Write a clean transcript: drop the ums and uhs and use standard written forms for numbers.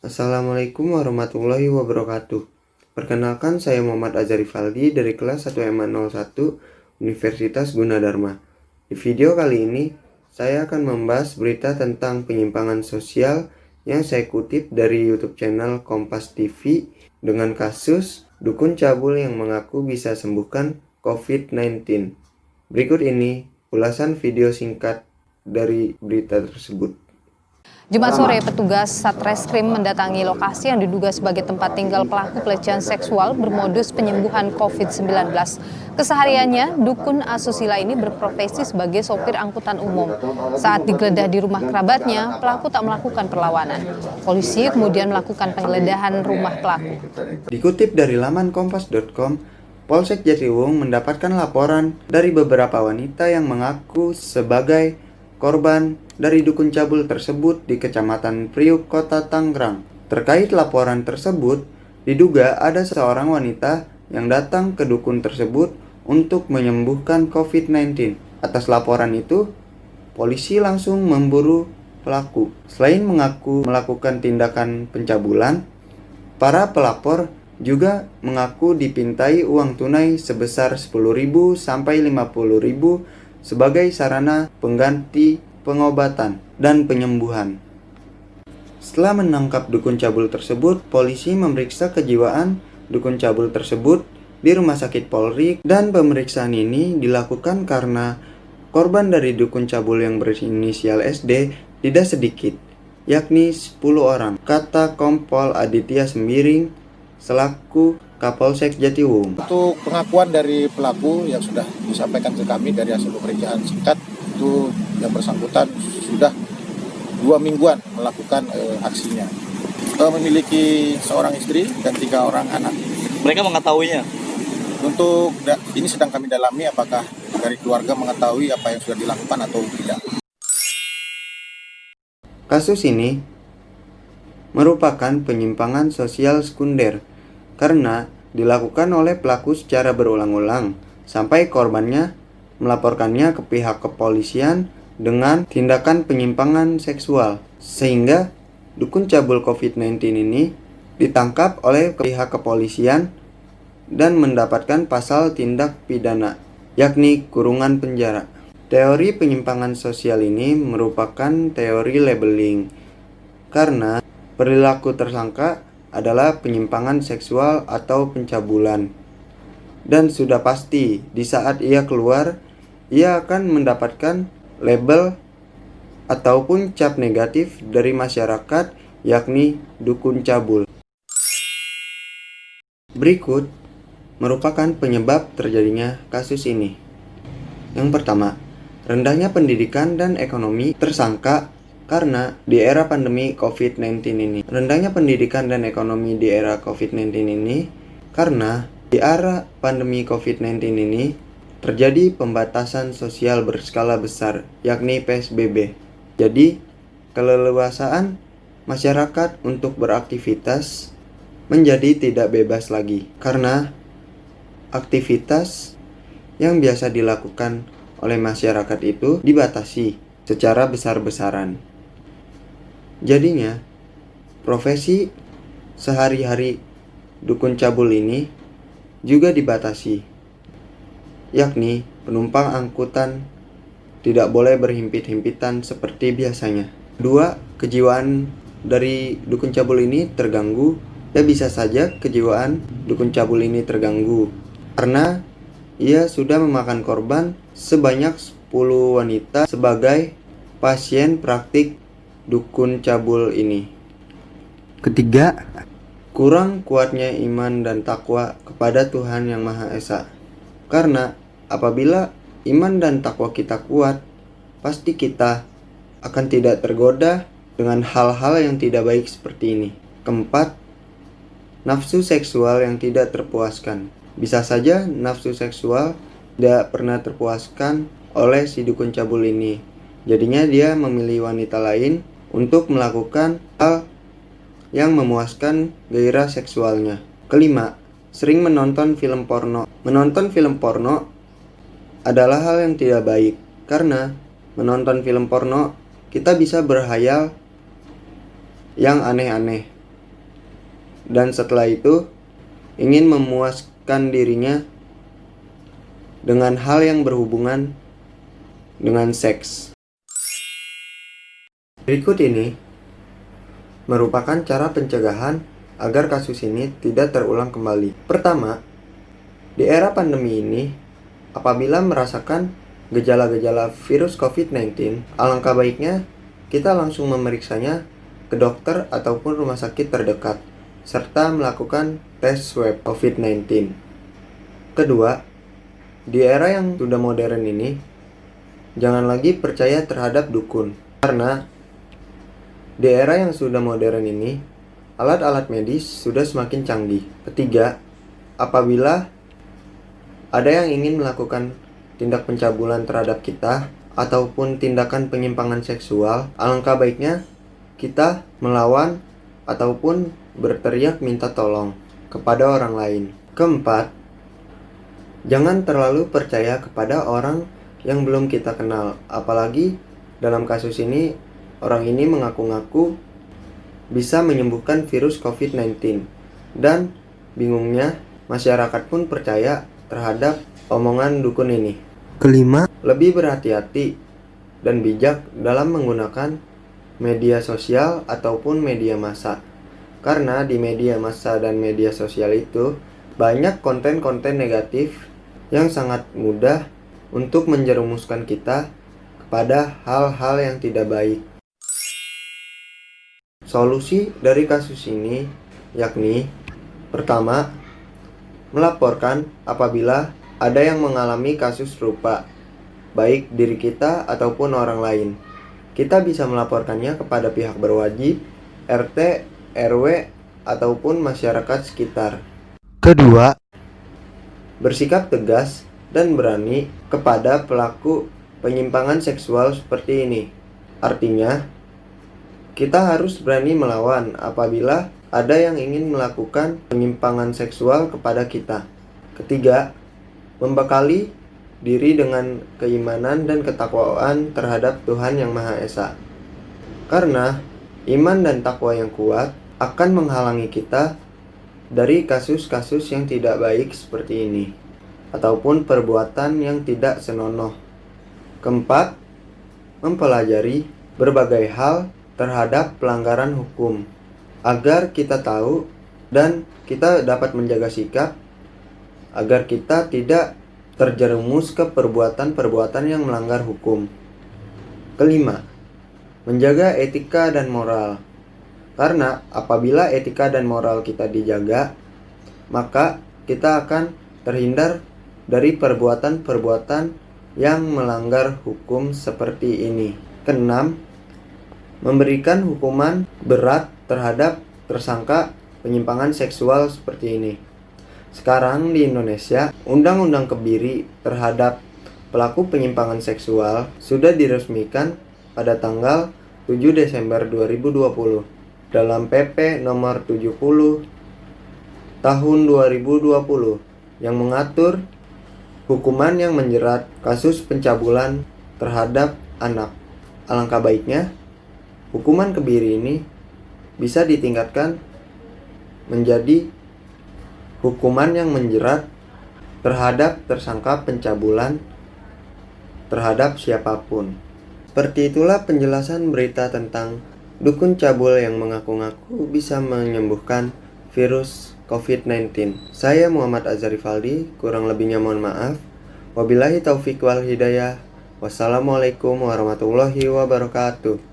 Assalamualaikum warahmatullahi wabarakatuh. Perkenalkan, saya Muhammad Azhari Faldi dari kelas 1MA01 Universitas Gunadarma. Di video kali ini, saya akan membahas berita tentang penyimpangan sosial yang saya kutip dari YouTube channel Kompas TV dengan kasus dukun cabul yang mengaku bisa sembuhkan COVID-19. Berikut ini ulasan video singkat dari berita tersebut. Jumat sore, petugas Satreskrim mendatangi lokasi yang diduga sebagai tempat tinggal pelaku pelecehan seksual bermodus penyembuhan COVID-19. Kesehariannya, dukun asusila ini berprofesi sebagai sopir angkutan umum. Saat digeledah di rumah kerabatnya, pelaku tak melakukan perlawanan. Polisi kemudian melakukan penggeledahan rumah pelaku. Dikutip dari laman kompas.com, Polsek Jatiwung mendapatkan laporan dari beberapa wanita yang mengaku sebagai korban dari dukun cabul tersebut di Kecamatan Priuk, Kota Tangerang. Terkait laporan tersebut, diduga ada seorang wanita yang datang ke dukun tersebut untuk menyembuhkan COVID-19. Atas laporan itu, polisi langsung memburu pelaku. Selain mengaku melakukan tindakan pencabulan, para pelapor juga mengaku dipintai uang tunai sebesar 10.000 sampai 50.000 sebagai sarana pengganti pengobatan dan penyembuhan. Setelah menangkap dukun cabul tersebut, polisi memeriksa kejiwaan dukun cabul tersebut di Rumah Sakit Polri, dan pemeriksaan ini dilakukan karena korban dari dukun cabul yang berinisial SD tidak sedikit, yakni 10 orang, kata Kompol Aditya Sembiring selaku Kapolsek Jatiwung. Untuk pengakuan dari pelaku yang sudah disampaikan ke kami dari hasil pemeriksaan singkat, itu yang bersangkutan sudah 2 mingguan melakukan aksinya. Memiliki seorang istri dan 3 orang anak. Mereka mengetahuinya? Untuk ini sedang kami dalami apakah dari keluarga mengetahui apa yang sudah dilakukan atau tidak. Kasus ini merupakan penyimpangan sosial sekunder karena dilakukan oleh pelaku secara berulang-ulang sampai korbannya melaporkannya ke pihak kepolisian dengan tindakan penyimpangan seksual, sehingga dukun cabul COVID-19 ini ditangkap oleh pihak kepolisian dan mendapatkan pasal tindak pidana, yakni kurungan penjara. Teori penyimpangan sosial ini merupakan teori labeling karena perilaku tersangka adalah penyimpangan seksual atau pencabulan. Dan sudah pasti di saat ia keluar, ia akan mendapatkan label ataupun cap negatif dari masyarakat, yakni dukun cabul. Berikut merupakan penyebab terjadinya kasus ini. Yang pertama, rendahnya pendidikan dan ekonomi tersangka karena di era pandemi COVID-19 ini. Rendahnya pendidikan dan ekonomi di era COVID-19 ini karena di era pandemi COVID-19 ini terjadi pembatasan sosial berskala besar, yakni PSBB. Jadi, keleluasaan masyarakat untuk beraktivitas menjadi tidak bebas lagi karena aktivitas yang biasa dilakukan oleh masyarakat itu dibatasi secara besar-besaran. Jadinya, profesi sehari-hari dukun cabul ini juga dibatasi, yakni penumpang angkutan tidak boleh berhimpit-himpitan seperti biasanya. Kedua, kejiwaan dari dukun cabul ini terganggu, dan bisa saja kejiwaan dukun cabul ini terganggu karena ia sudah memakan korban sebanyak 10 wanita sebagai pasien praktik dukun cabul ini. Ketiga, kurang kuatnya iman dan takwa kepada Tuhan Yang Maha Esa. Karena apabila iman dan takwa kita kuat, pasti kita akan tidak tergoda dengan hal-hal yang tidak baik seperti ini. Keempat, nafsu seksual yang tidak terpuaskan. Bisa saja nafsu seksual tidak pernah terpuaskan oleh si dukun cabul ini. Jadinya dia memilih wanita lain untuk melakukan hal yang memuaskan gairah seksualnya. Kelima, sering menonton film porno. Menonton film porno adalah hal yang tidak baik karena menonton film porno kita bisa berhayal yang aneh-aneh. dan setelah itu ingin memuaskan dirinya dengan hal yang berhubungan dengan seks. Berikut ini merupakan cara pencegahan agar kasus ini tidak terulang kembali. Pertama, di era pandemi ini, apabila merasakan gejala-gejala virus COVID-19, alangkah baiknya kita langsung memeriksanya ke dokter ataupun rumah sakit terdekat, serta melakukan tes swab COVID-19. Kedua, di era yang sudah modern ini, jangan lagi percaya terhadap dukun, karena di era yang sudah modern ini, alat-alat medis sudah semakin canggih. Ketiga, apabila ada yang ingin melakukan tindak pencabulan terhadap kita ataupun tindakan penyimpangan seksual, alangkah baiknya kita melawan ataupun berteriak minta tolong kepada orang lain. Keempat, jangan terlalu percaya kepada orang yang belum kita kenal, apalagi dalam kasus ini orang ini mengaku-ngaku bisa menyembuhkan virus COVID-19 dan bingungnya masyarakat pun percaya terhadap omongan dukun ini. Kelima, lebih berhati-hati dan bijak dalam menggunakan media sosial ataupun media massa, karena di media massa dan media sosial itu banyak konten-konten negatif yang sangat mudah untuk menjerumuskan kita kepada hal-hal yang tidak baik. Solusi dari kasus ini yakni: pertama, melaporkan apabila ada yang mengalami kasus serupa, baik diri kita ataupun orang lain. Kita bisa melaporkannya kepada pihak berwajib, RT, RW, ataupun masyarakat sekitar. Kedua, bersikap tegas dan berani kepada pelaku penyimpangan seksual seperti ini. Artinya, kita harus berani melawan apabila ada yang ingin melakukan penyimpangan seksual kepada kita. Ketiga, membekali diri dengan keimanan dan ketakwaan terhadap Tuhan Yang Maha Esa. Karena iman dan takwa yang kuat akan menghalangi kita dari kasus-kasus yang tidak baik seperti ini, ataupun perbuatan yang tidak senonoh. Keempat, mempelajari berbagai hal terhadap pelanggaran hukum, agar kita tahu dan kita dapat menjaga sikap, agar kita tidak terjerumus ke perbuatan-perbuatan yang melanggar hukum. Kelima, menjaga etika dan moral. Karena apabila etika dan moral kita dijaga, maka kita akan terhindar dari perbuatan-perbuatan yang melanggar hukum seperti ini. Keenam, memberikan hukuman berat terhadap tersangka penyimpangan seksual seperti ini. Sekarang di Indonesia, Undang-Undang Kebiri terhadap pelaku penyimpangan seksual sudah diresmikan pada tanggal 7 Desember 2020 dalam PP nomor 70 tahun 2020 yang mengatur hukuman yang menjerat kasus pencabulan terhadap anak. Alangkah baiknya hukuman kebiri ini bisa ditingkatkan menjadi hukuman yang menjerat terhadap tersangka pencabulan terhadap siapapun. Seperti itulah penjelasan berita tentang dukun cabul yang mengaku-ngaku bisa menyembuhkan virus COVID-19. Saya Muhammad Azhar Rivaldi, kurang lebihnya mohon maaf. Wabillahi taufik wal hidayah. Wassalamualaikum warahmatullahi wabarakatuh.